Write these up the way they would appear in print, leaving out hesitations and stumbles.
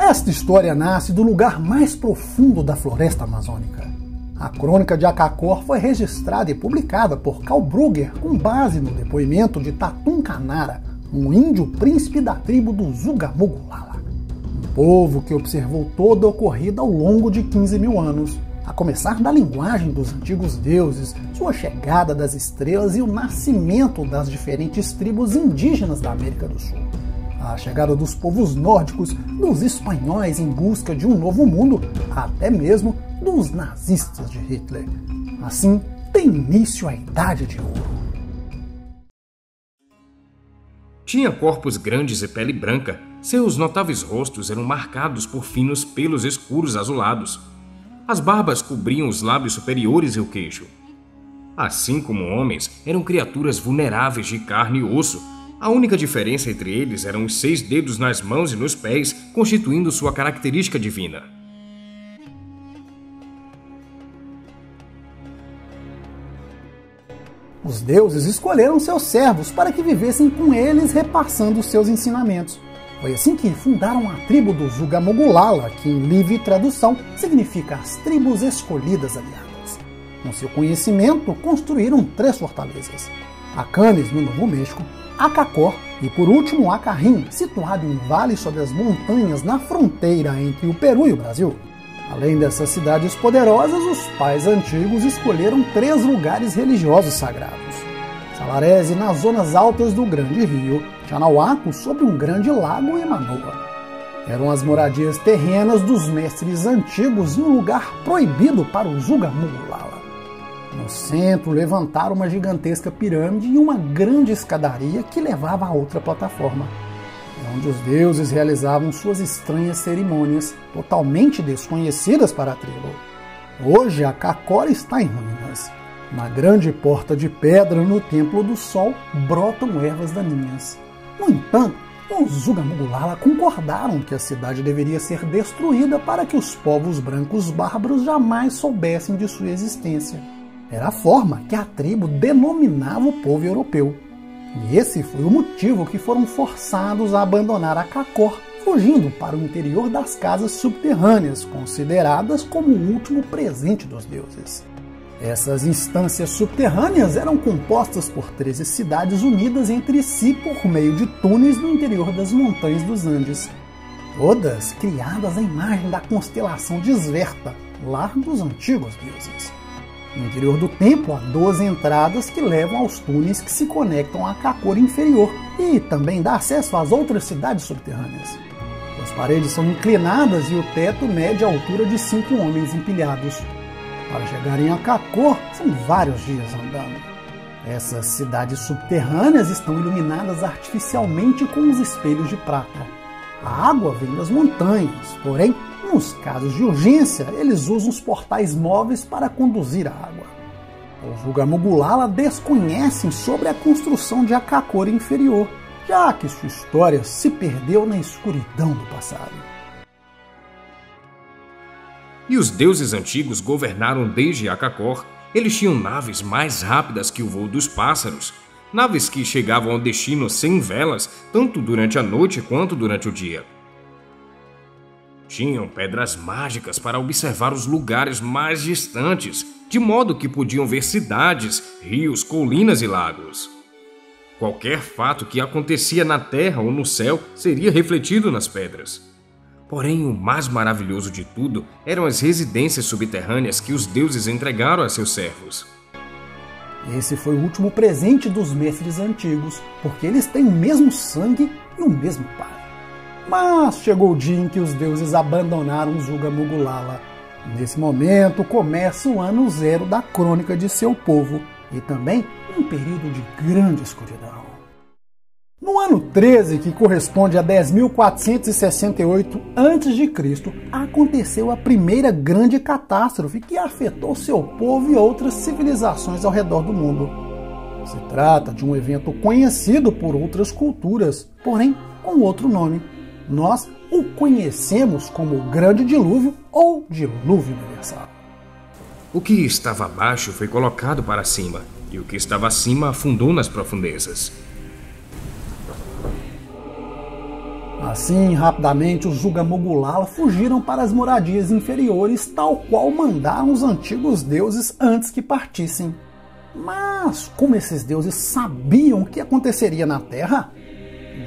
Esta história nasce do lugar mais profundo da floresta amazônica. A crônica de Akakor foi registrada e publicada por Carl Brugger com base no depoimento de Tatum Kanara, um índio príncipe da tribo do Zugamugulala. Um povo que observou toda a ocorrida ao longo de 15 mil anos, a começar da linguagem dos antigos deuses, sua chegada das estrelas e o nascimento das diferentes tribos indígenas da América do Sul. A chegada dos povos nórdicos, dos espanhóis em busca de um novo mundo, até mesmo dos nazistas de Hitler. Assim, tem início a Idade de Ouro. Tinha corpos grandes e pele branca. Seus notáveis rostos eram marcados por finos pelos escuros azulados. As barbas cobriam os lábios superiores e o queixo. Assim como homens, eram criaturas vulneráveis de carne e osso. A única diferença entre eles eram os 6 dedos nas mãos e nos pés, constituindo sua característica divina. Os deuses escolheram seus servos para que vivessem com eles, repassando seus ensinamentos. Foi assim que fundaram a tribo do Zugamugulala, que em livre tradução significa as tribos escolhidas aliadas. Com seu conhecimento, construíram 3 fortalezas: Acanes, no Novo México, Akakor e, por último, Acarrim, situado em um vale sobre as montanhas na fronteira entre o Peru e o Brasil. Além dessas cidades poderosas, os pais antigos escolheram 3 lugares religiosos sagrados: Salarese, nas zonas altas do Grande Rio, Chanauaco, sobre um grande lago, e Manoa. Eram as moradias terrenas dos mestres antigos e um lugar proibido para o Zugamugulala. No centro, levantaram uma gigantesca pirâmide e uma grande escadaria que levava a outra plataforma, onde os deuses realizavam suas estranhas cerimônias, totalmente desconhecidas para a tribo. Hoje, Akakor está em ruínas. Na grande porta de pedra no Templo do Sol brotam ervas daninhas. No entanto, os Zugamugulala concordaram que a cidade deveria ser destruída para que os povos brancos bárbaros jamais soubessem de sua existência. Era a forma que a tribo denominava o povo europeu. E esse foi o motivo que foram forçados a abandonar Akakor, fugindo para o interior das casas subterrâneas, consideradas como o último presente dos deuses. Essas instâncias subterrâneas eram compostas por 13 cidades unidas entre si por meio de túneis no interior das montanhas dos Andes, todas criadas à imagem da constelação de Sverta, lar dos antigos deuses. No interior do templo há 12 entradas que levam aos túneis que se conectam a Akakor inferior e também dá acesso às outras cidades subterrâneas. As paredes são inclinadas e o teto mede a altura de 5 homens empilhados. Para chegarem a Akakor, são vários dias andando. Essas cidades subterrâneas estão iluminadas artificialmente com os espelhos de prata. A água vem das montanhas, porém, nos casos de urgência, eles usam os portais móveis para conduzir a água. Os Zugamugulala desconhecem sobre a construção de Akakor inferior, já que sua história se perdeu na escuridão do passado. E os deuses antigos governaram desde Akakor. Eles tinham naves mais rápidas que o voo dos pássaros, naves que chegavam ao destino sem velas, tanto durante a noite quanto durante o dia. Tinham pedras mágicas para observar os lugares mais distantes, de modo que podiam ver cidades, rios, colinas e lagos. Qualquer fato que acontecia na terra ou no céu seria refletido nas pedras. Porém, o mais maravilhoso de tudo eram as residências subterrâneas que os deuses entregaram a seus servos. Esse foi o último presente dos mestres antigos, porque eles têm o mesmo sangue e o mesmo pai. Mas chegou o dia em que os deuses abandonaram Zugamugulala. Nesse momento começa o ano 0 da crônica de seu povo e também um período de grande escuridão. No ano 13, que corresponde a 10.468 a.C., aconteceu a primeira grande catástrofe que afetou seu povo e outras civilizações ao redor do mundo. Se trata de um evento conhecido por outras culturas, porém com outro nome. Nós o conhecemos como o Grande Dilúvio ou Dilúvio Universal. O que estava abaixo foi colocado para cima, e o que estava acima afundou nas profundezas. Assim, rapidamente, os Zuga-Mogulala fugiram para as moradias inferiores, tal qual mandaram os antigos deuses antes que partissem. Mas como esses deuses sabiam o que aconteceria na Terra,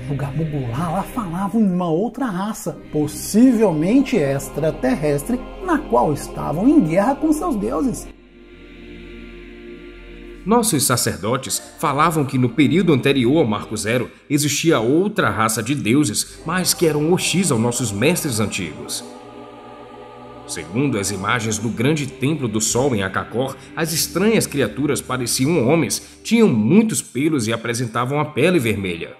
os Zuga-Mogulala falavam em uma outra raça, possivelmente extraterrestre, na qual estavam em guerra com seus deuses. Nossos sacerdotes falavam que no período anterior ao Marco Zero existia outra raça de deuses, mas que eram hostis aos nossos mestres antigos. Segundo as imagens do grande templo do Sol em Akakor, as estranhas criaturas pareciam homens, tinham muitos pelos e apresentavam a pele vermelha.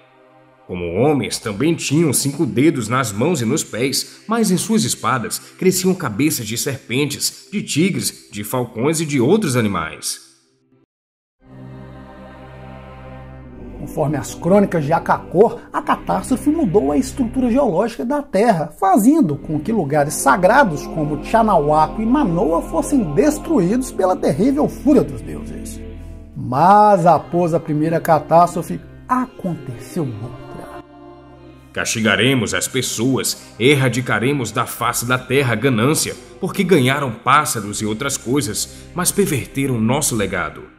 Como homens, também tinham 5 dedos nas mãos e nos pés, mas em suas espadas cresciam cabeças de serpentes, de tigres, de falcões e de outros animais. Conforme as crônicas de Akakor, a catástrofe mudou a estrutura geológica da Terra, fazendo com que lugares sagrados como Tchanahuaco e Manoa fossem destruídos pela terrível fúria dos deuses. Mas após a primeira catástrofe, aconteceu outra. Castigaremos as pessoas, erradicaremos da face da terra a ganância, porque ganharam pássaros e outras coisas, mas perverteram nosso legado.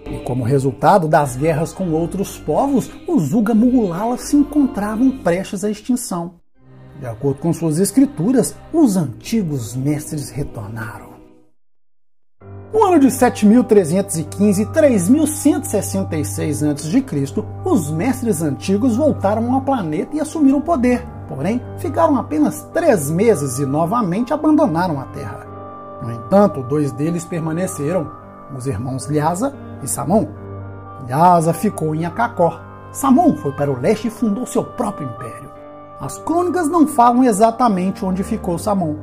E como resultado das guerras com outros povos, os Zuga-Mogulala se encontravam prestes à extinção. De acordo com suas escrituras, os antigos mestres retornaram. No ano de 7.315 e 3.166 a.C., os mestres antigos voltaram ao planeta e assumiram o poder, porém ficaram apenas 3 meses e novamente abandonaram a Terra. No entanto, 2 deles permaneceram, os irmãos Lhasa e Samon. Lhasa ficou em Akakor. Samon foi para o leste e fundou seu próprio império. As crônicas não falam exatamente onde ficou Samon.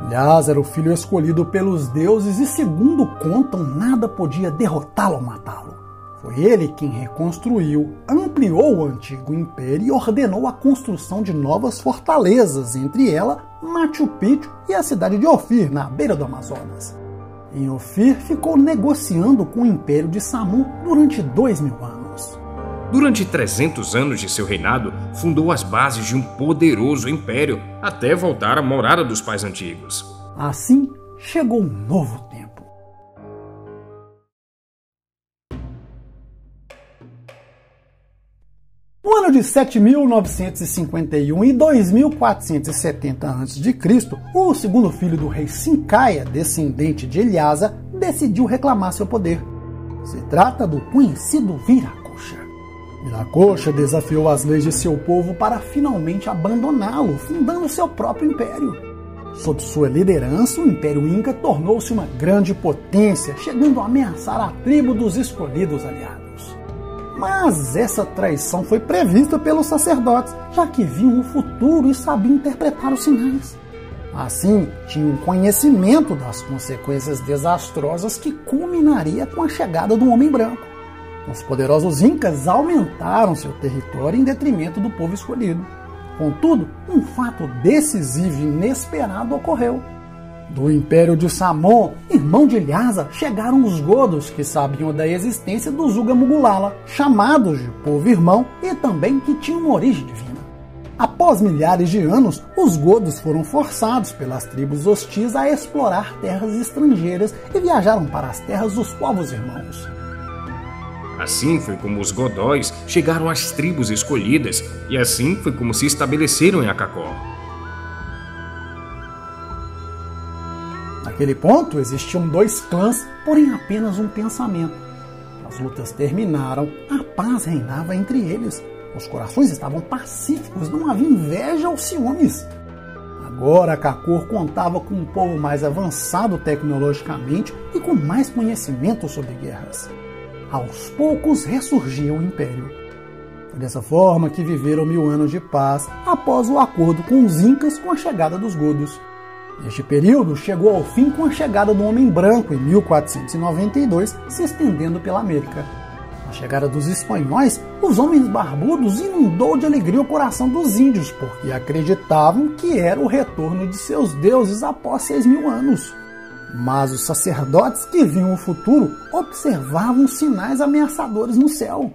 Lhasa era o filho escolhido pelos deuses e, segundo contam, nada podia derrotá-lo ou matá-lo. Foi ele quem reconstruiu, ampliou o antigo império e ordenou a construção de novas fortalezas, entre elas Machu Picchu e a cidade de Ofir, na beira do Amazonas. Em Ofir, ficou negociando com o Império de Samu durante 2.000 anos. Durante 300 anos de seu reinado, fundou as bases de um poderoso império, até voltar à morada dos pais antigos. Assim, chegou um novo tempo. No ano de 7.951 e 2.470 a.C., o segundo filho do rei Sincaia, descendente de Lhasa, decidiu reclamar seu poder. Se trata do conhecido Viracocha. Viracocha desafiou as leis de seu povo para finalmente abandoná-lo, fundando seu próprio império. Sob sua liderança, o Império Inca tornou-se uma grande potência, chegando a ameaçar a tribo dos escolhidos aliados. Mas essa traição foi prevista pelos sacerdotes, já que viam o futuro e sabiam interpretar os sinais. Assim, tinham conhecimento das consequências desastrosas que culminaria com a chegada do Homem Branco. Os poderosos incas aumentaram seu território em detrimento do povo escolhido. Contudo, um fato decisivo e inesperado ocorreu. Do Império de Samon, irmão de Lhasa, chegaram os Godos, que sabiam da existência dos Zuga-Mogulala, chamados de povo irmão e também que tinham uma origem divina. Após milhares de anos, os Godos foram forçados pelas tribos hostis a explorar terras estrangeiras e viajaram para as terras dos povos irmãos. Assim foi como os Godóis chegaram às tribos escolhidas, e assim foi como se estabeleceram em Akakor. Naquele ponto, existiam 2 clãs, porém apenas um pensamento. As lutas terminaram, a paz reinava entre eles. Os corações estavam pacíficos, não havia inveja ou ciúmes. Agora, Akakor contava com um povo mais avançado tecnologicamente e com mais conhecimento sobre guerras. Aos poucos, ressurgia o Império. Foi dessa forma que viveram 1000 anos de paz após o acordo com os Incas com a chegada dos Godos. Este período chegou ao fim com a chegada do Homem Branco em 1492, se estendendo pela América. A chegada dos espanhóis, os homens barbudos inundou de alegria o coração dos índios, porque acreditavam que era o retorno de seus deuses após 6.000 anos. Mas os sacerdotes que viam o futuro observavam sinais ameaçadores no céu.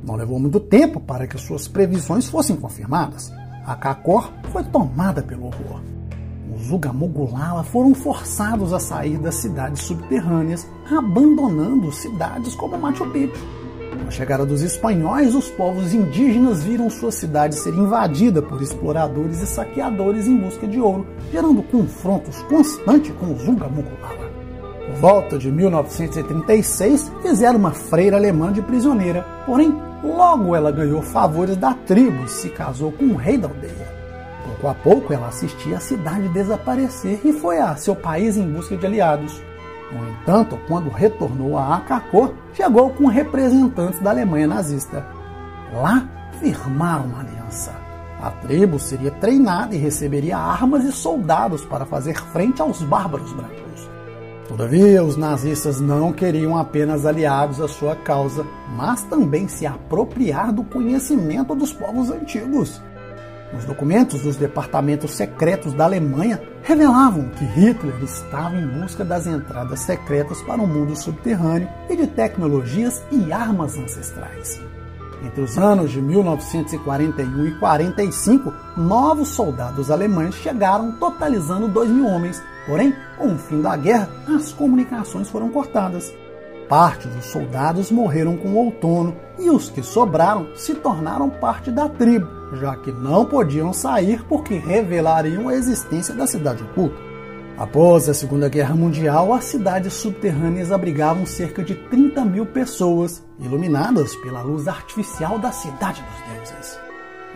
Não levou muito tempo para que suas previsões fossem confirmadas. Akakor foi tomada pelo horror. Os Ugamogulala foram forçados a sair das cidades subterrâneas, abandonando cidades como Machu Picchu. Com a chegada dos espanhóis, os povos indígenas viram sua cidade ser invadida por exploradores e saqueadores em busca de ouro, gerando confrontos constantes com os Ugamogulala. Por volta de 1936, fizeram uma freira alemã de prisioneira, porém, logo ela ganhou favores da tribo e se casou com o rei da aldeia. Pouco a pouco, ela assistia a cidade desaparecer e foi a seu país em busca de aliados. No entanto, quando retornou a Akakor, chegou com representantes da Alemanha nazista. Lá, firmaram uma aliança. A tribo seria treinada e receberia armas e soldados para fazer frente aos bárbaros brancos. Todavia, os nazistas não queriam apenas aliados à sua causa, mas também se apropriar do conhecimento dos povos antigos. Os documentos dos departamentos secretos da Alemanha revelavam que Hitler estava em busca das entradas secretas para o mundo subterrâneo e de tecnologias e armas ancestrais. Entre os anos de 1941 e 45, novos soldados alemães chegaram, totalizando 2.000 homens. Porém, com o fim da guerra, as comunicações foram cortadas. Parte dos soldados morreram com o outono e os que sobraram se tornaram parte da tribo, já que não podiam sair porque revelariam a existência da cidade oculta. Após a Segunda Guerra Mundial, as cidades subterrâneas abrigavam cerca de 30.000 pessoas, iluminadas pela luz artificial da Cidade dos Deuses.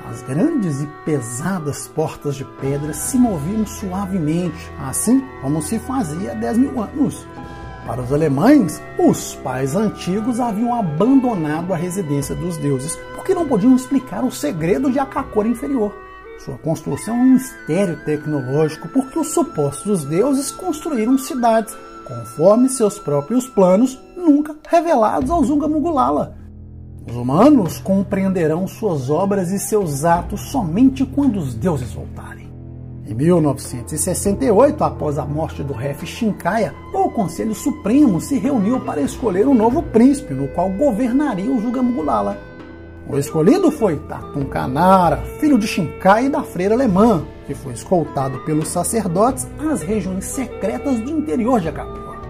As grandes e pesadas portas de pedra se moviam suavemente, assim como se fazia há 10.000 anos. Para os alemães, os pais antigos haviam abandonado a residência dos deuses porque não podiam explicar o segredo de Akakor inferior. Sua construção é um mistério tecnológico porque os supostos deuses construíram cidades, conforme seus próprios planos, nunca revelados aos Ugamogulala. Os humanos compreenderão suas obras e seus atos somente quando os deuses voltarem. Em 1968, após a morte do Ref Shinkaya, o Conselho Supremo se reuniu para escolher um novo príncipe, no qual governaria os Ugamogulala. O escolhido foi Tatun Kanara, filho de Shinkaya e da freira alemã, que foi escoltado pelos sacerdotes às regiões secretas do interior de Akakor.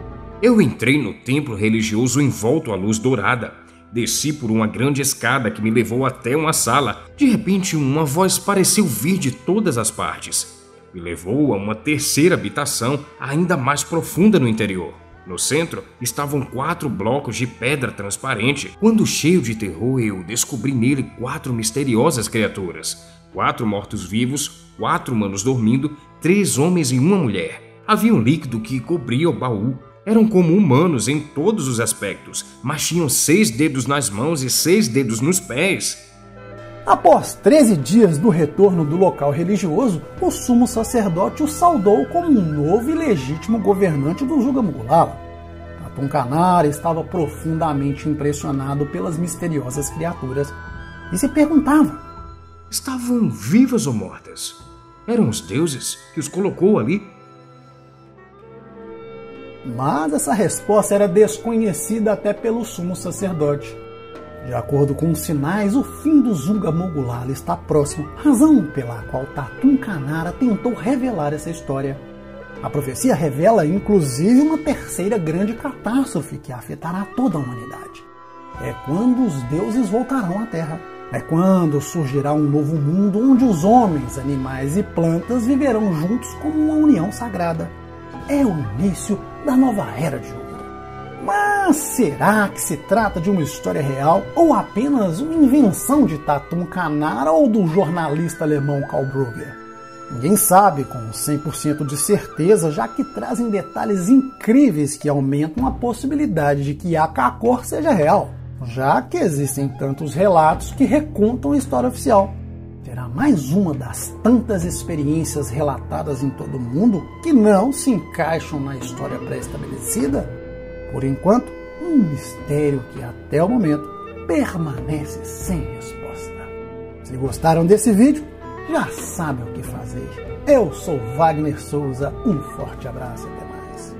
Eu entrei no templo religioso envolto à luz dourada. Desci por uma grande escada que me levou até uma sala. De repente, uma voz pareceu vir de todas as partes. Me levou a uma terceira habitação, ainda mais profunda no interior. No centro, estavam 4 blocos de pedra transparente. Quando cheio de terror, eu descobri nele 4 misteriosas criaturas. 4 mortos-vivos, 4 humanos dormindo, 3 homens e uma mulher. Havia um líquido que cobria o baú. Eram como humanos em todos os aspectos, mas tinham 6 dedos nas mãos e 6 dedos nos pés. Após 13 dias do retorno do local religioso, o sumo sacerdote o saudou como um novo e legítimo governante dos Ugamogulala. Tatun Kanara estava profundamente impressionado pelas misteriosas criaturas e se perguntava: estavam vivas ou mortas? Eram os deuses que os colocou ali? Mas essa resposta era desconhecida até pelo sumo sacerdote. De acordo com os sinais, o fim dos Ugamogulala está próximo, razão pela qual Tatun Kanara tentou revelar essa história. A profecia revela, inclusive, uma terceira grande catástrofe que afetará toda a humanidade. É quando os deuses voltarão à Terra. É quando surgirá um novo mundo onde os homens, animais e plantas viverão juntos como uma união sagrada. É o início da nova era de ouro. Mas será que se trata de uma história real ou apenas uma invenção de Tatun Kanara ou do jornalista alemão Karl Brugger? Ninguém sabe com 100% de certeza, já que trazem detalhes incríveis que aumentam a possibilidade de que Akakor seja real, já que existem tantos relatos que recontam a história oficial. Será mais uma das tantas experiências relatadas em todo o mundo que não se encaixam na história pré-estabelecida? Por enquanto, um mistério que até o momento permanece sem resposta. Se gostaram desse vídeo, já sabem o que fazer. Eu sou Wagner Souza, um forte abraço e até mais.